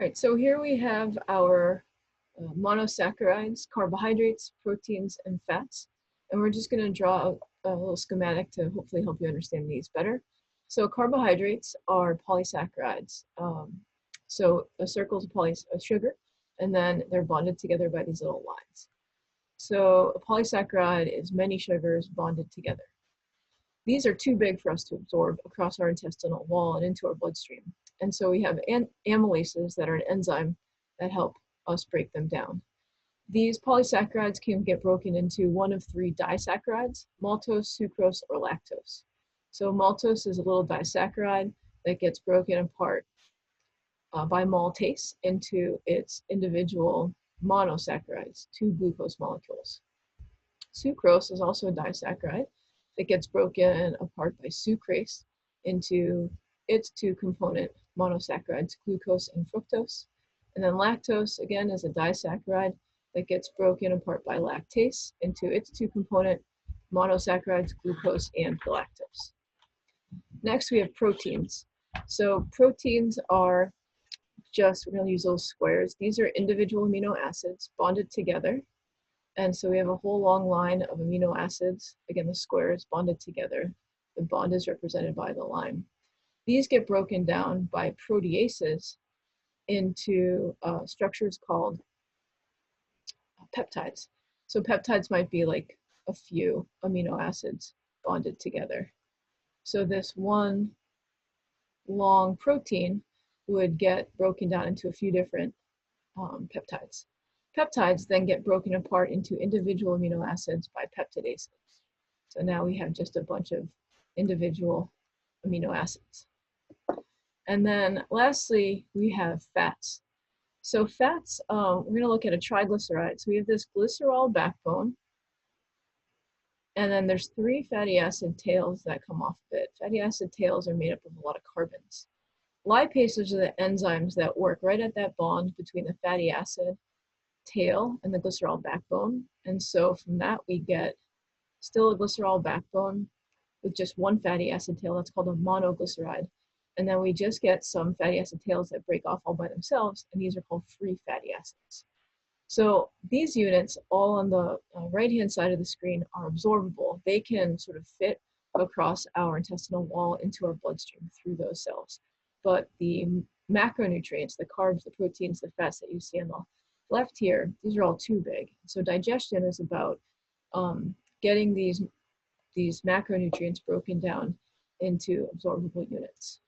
Right, so here we have our monosaccharides, carbohydrates, proteins, and fats. And we're just going to draw a little schematic to hopefully help you understand these better. So carbohydrates are polysaccharides. So a circle is a sugar, and then they're bonded together by these little lines. So a polysaccharide is many sugars bonded together. These are too big for us to absorb across our intestinal wall and into our bloodstream. And so we have amylases that are an enzyme that help us break them down. These polysaccharides can get broken into one of three disaccharides: maltose, sucrose, or lactose. So maltose is a little disaccharide that gets broken apart by maltase into its individual monosaccharides, two glucose molecules. Sucrose is also a disaccharide that gets broken apart by sucrase into its two component monosaccharides, glucose and fructose. And then lactose, again, is a disaccharide that gets broken apart by lactase into its two component monosaccharides, glucose and galactose. Next, we have proteins. So proteins are we're going to use those squares. These are individual amino acids bonded together. And so we have a whole long line of amino acids. Again, the squares bonded together. The bond is represented by the line. These get broken down by proteases into structures called peptides. So peptides might be like a few amino acids bonded together. So this one long protein would get broken down into a few different peptides. Peptides then get broken apart into individual amino acids by peptidases. So now we have just a bunch of individual amino acids. And then lastly, we have fats. So fats, we're going to look at a triglyceride. So we have this glycerol backbone, and then there's three fatty acid tails that come off of it. Fatty acid tails are made up of a lot of carbons. Lipases are the enzymes that work right at that bond between the fatty acid tail and the glycerol backbone. And so from that, we get still a glycerol backbone with just one fatty acid tail. That's called a monoglyceride. And then we just get some fatty acid tails that break off all by themselves, and these are called free fatty acids. So these units, all on the right-hand side of the screen, are absorbable. They can sort of fit across our intestinal wall into our bloodstream through those cells. But the macronutrients, the carbs, the proteins, the fats that you see on the left here, these are all too big. So digestion is about getting these macronutrients broken down into absorbable units.